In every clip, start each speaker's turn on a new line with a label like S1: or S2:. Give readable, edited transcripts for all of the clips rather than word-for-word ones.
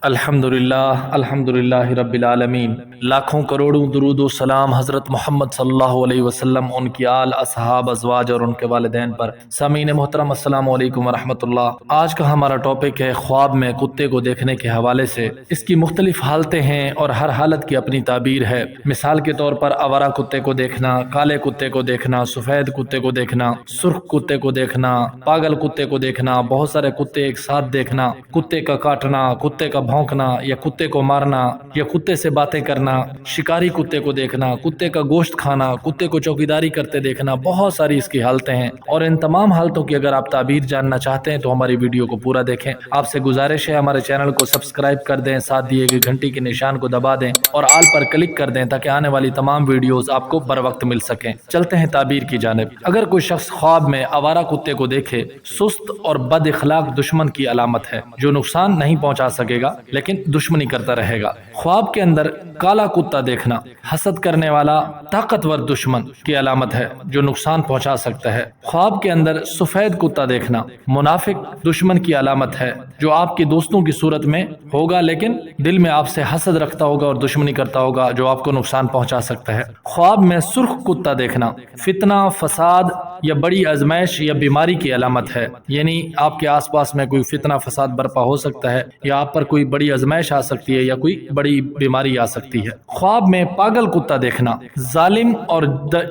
S1: الحمدللہ رب العالمین، لاکھوں کروڑوں درود و سلام حضرت محمد صلی اللہ علیہ وسلم، ان کی آل، اصحاب، ازواج اور ان کے والدین پر۔ سامعین محترم، السلام علیکم ورحمۃ اللہ۔ آج کا ہمارا ٹاپک ہے خواب میں کتے کو دیکھنے کے حوالے سے۔ اس کی مختلف حالتیں ہیں اور ہر حالت کی اپنی تعبیر ہے۔ مثال کے طور پر آوارہ کتے کو دیکھنا، کالے کتے کو دیکھنا، سفید کتے کو دیکھنا، سرخ کتے کو دیکھنا، پاگل کتے کو دیکھنا، بہت سارے کتے ایک ساتھ دیکھنا، کتے کا کاٹنا، کتے کا بھونکنا یا کتے کو مارنا یا کتے سے باتیں کرنا، شکاری کتے کو دیکھنا، کتے کا گوشت کھانا، کتے کو چوکیداری کرتے دیکھنا، بہت ساری اس کی حالتیں ہیں۔ اور ان تمام حالتوں کی اگر آپ تعبیر جاننا چاہتے ہیں تو ہماری ویڈیو کو پورا دیکھیں۔ آپ سے گزارش ہے ہمارے چینل کو سبسکرائب کر دیں، ساتھ دیے گئے گھنٹی کے نشان کو دبا دیں اور آل پر کلک کر دیں تاکہ آنے والی تمام ویڈیوز آپ کو بر وقت مل سکیں۔ چلتے ہیں تعبیر کی جانب۔ اگر کوئی شخص خواب میں آوارہ کتے کو دیکھے، سست اور بد اخلاق دشمن کی علامت ہے جو نقصان نہیں پہنچا سکے گا لیکن دشمنی کرتا رہے گا۔ خواب کے اندر کالا کتا دیکھنا حسد کرنے والا طاقتور دشمن کی علامت ہے جو نقصان پہنچا سکتا ہے۔ خواب کے اندر سفید کتا دیکھنا منافق دشمن کی علامت ہے جو آپ کے دوستوں کی صورت میں ہوگا لیکن دل میں آپ سے حسد رکھتا ہوگا اور دشمنی کرتا ہوگا جو آپ کو نقصان پہنچا سکتا ہے۔ خواب میں سرخ کتا دیکھنا فتنہ، فساد یا بڑی آزمائش یا بیماری کی علامت ہے، یعنی آپ کے آس پاس میں کوئی فتنہ فساد برپا ہو سکتا ہے یا آپ پر کوئی بڑی آزمائش آ سکتی ہے یا کوئی بڑی بیماری آ سکتی ہے۔ خواب میں پاگل کتا دیکھنا ظالم اور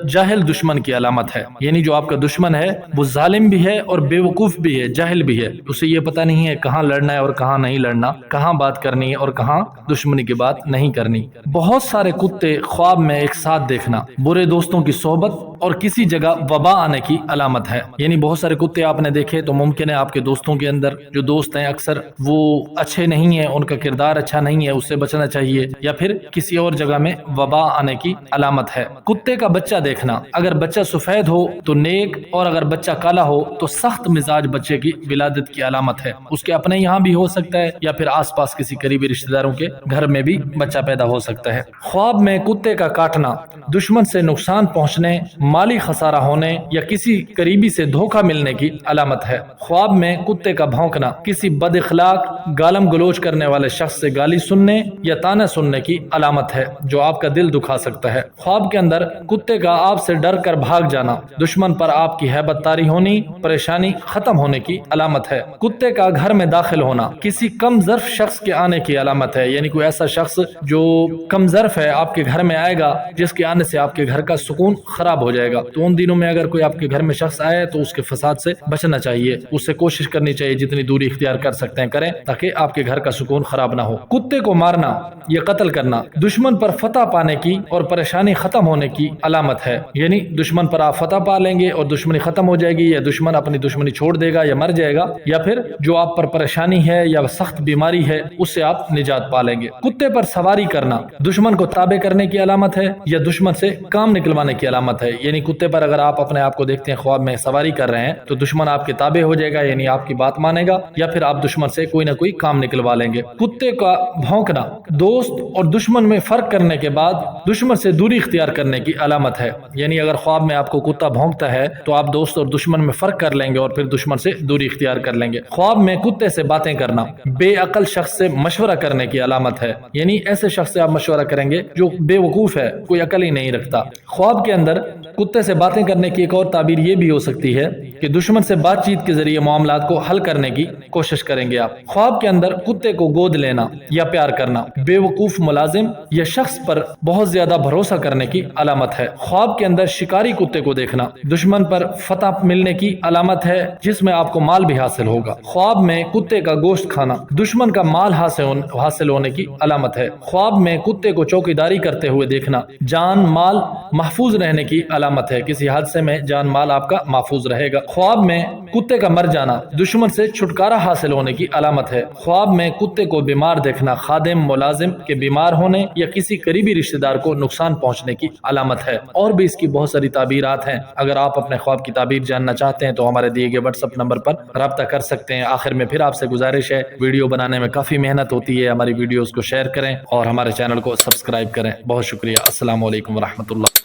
S1: جاہل دشمن کی علامت ہے، یعنی جو آپ کا دشمن ہے وہ ظالم بھی ہے اور بے وقوف بھی ہے، جاہل بھی ہے، اسے یہ پتہ نہیں ہے کہاں لڑنا ہے اور کہاں نہیں لڑنا، کہاں بات کرنی ہے اور کہاں دشمنی کی بات نہیں کرنی۔ بہت سارے کتے خواب میں ایک ساتھ دیکھنا برے دوستوں کی صحبت اور کسی جگہ وبا آنے کی علامت ہے، یعنی بہت سارے کتے آپ نے دیکھے تو ممکن ہے آپ کے دوستوں کے اندر جو دوست ہیں اکثر وہ اچھے نہیں ہیں، ان کا کردار اچھا نہیں ہے، اس سے بچنا چاہیے، یا پھر کسی اور جگہ میں وبا آنے کی علامت ہے۔ کتے کا بچہ دیکھنا، اگر بچہ سفید ہو تو نیک اور اگر بچہ کالا ہو تو سخت مزاج بچے کی ولادت کی علامت ہے، اس کے اپنے یہاں بھی ہو سکتا ہے یا پھر آس پاس کسی قریبی رشتہ داروں کے گھر میں بھی بچہ پیدا ہو سکتا ہے۔ خواب میں کتے کا کاٹنا دشمن سے نقصان پہنچنے، مالی خسارہ ہونے یا کسی قریبی سے دھوکہ ملنے کی علامت ہے۔ خواب میں کتے کا بھونکنا کسی بد اخلاق، گالم گلوچ کرنے والے شخص سے گالی سننے یا تانا سننے کی علامت ہے جو آپ کا دل دکھا سکتا ہے۔ خواب کے اندر کتے کا آپ سے ڈر کر بھاگ جانا دشمن پر آپ کی ہیبت طاری ہونی، پریشانی ختم ہونے کی علامت ہے۔ کتے کا گھر میں داخل ہونا کسی کم ظرف شخص کے آنے کی علامت ہے، یعنی کوئی ایسا شخص جو کم ظرف ہے آپ کے گھر میں آئے گا جس کے آنے سے آپ کے گھر کا سکون خراب ہو جائے گا۔ تو ان دنوں میں اگر کوئی آپ کے گھر میں شخص آئے تو اس کے فساد سے بچنا چاہیے، اس سے کوشش کرنی چاہیے جتنی دوری اختیار کر سکتے ہیں کریں تاکہ آپ کے گھر کا سکون خراب نہ ہو۔ کتے کو مارنا یا قتل کرنا دشمن پر فتح پانے کی اور پریشانی ختم ہونے کی علامت ہے، یعنی دشمن پر آپ فتح پا لیں گے اور دشمنی ختم ہو جائے گی، یا دشمن اپنی دشمنی چھوڑ دے گا یا مر جائے گا، یا پھر جو آپ پر پریشانی ہے یا سخت بیماری ہے اس سے آپ نجات پا لیں گے۔ کتے پر سواری کرنا دشمن کو تابع کرنے کی علامت ہے یا دشمن سے کام نکلوانے کی علامت ہے، یعنی کتے پر اگر آپ اپنے آپ کو دیکھتے ہیں خواب میں سواری کر رہے ہیں تو دشمن آپ کے تابع ہو جائے گا، یعنی آپ کی بات مانے گا یا پھر آپ دشمن سے کوئی نہ کوئی کام نکلوا لیں گے۔ کتے کا بھونکنا دوست اور دشمن میں فرق کرنے کے بعد دشمن سے دوری اختیار کرنے کی علامت ہے، یعنی اگر خواب میں آپ کو کتا بھونکتا ہے تو آپ دوست اور دشمن میں فرق کر لیں گے اور پھر دشمن سے دوری اختیار کر لیں گے۔ خواب میں کتے سے باتیں کرنا بے عقل شخص سے مشورہ کرنے کی علامت ہے، یعنی ایسے شخص سے آپ مشورہ کریں گے جو بے وقوف ہے، کوئی عقل ہی نہیں رکھتا۔ خواب کے اندر کتے سے باتیں کرنے کی ایک اور تعبیر یہ بھی ہو سکتی ہے کہ دشمن سے بات چیت کے ذریعے معاملات کو حل کرنے کی کوشش کریں گے آپ۔ خواب کے اندر کتے کو گود لینا یا پیار کرنا بے وقوف ملازم یا شخص پر بہت زیادہ بھروسہ کرنے کی علامت ہے۔ خواب کے اندر شکاری کتے کو دیکھنا دشمن پر فتح ملنے کی علامت ہے جس میں آپ کو مال بھی حاصل ہوگا۔ خواب میں کتے کا گوشت کھانا دشمن کا مال حاصل ہونے کی علامت ہے۔ خواب میں کتے کو چوکیداری کرتے ہوئے دیکھنا جان مال محفوظ رہنے کی علامت ہے، کسی حادثے میں جان مال آپ کا محفوظ رہے گا۔ خواب میں کتے کا مر جانا دشمن سے چھٹکارا حاصل ہونے کی علامت ہے۔ خواب میں کتے کو بیمار دیکھنا خادم ملازم کے بیمار ہونے یا کسی قریبی رشتہ دار کو نقصان پہنچنے کی علامت ہے۔ اور بھی اس کی بہت ساری تعبیرات ہیں، اگر آپ اپنے خواب کی تعبیر جاننا چاہتے ہیں تو ہمارے دیے گئے واٹس ایپ نمبر پر رابطہ کر سکتے ہیں۔ آخر میں پھر آپ سے گزارش ہے، ویڈیو بنانے میں کافی محنت ہوتی ہے، ہماری ویڈیوز کو شیئر کریں اور ہمارے چینل کو سبسکرائب کریں۔ بہت شکریہ، السلام علیکم ورحمۃ اللہ۔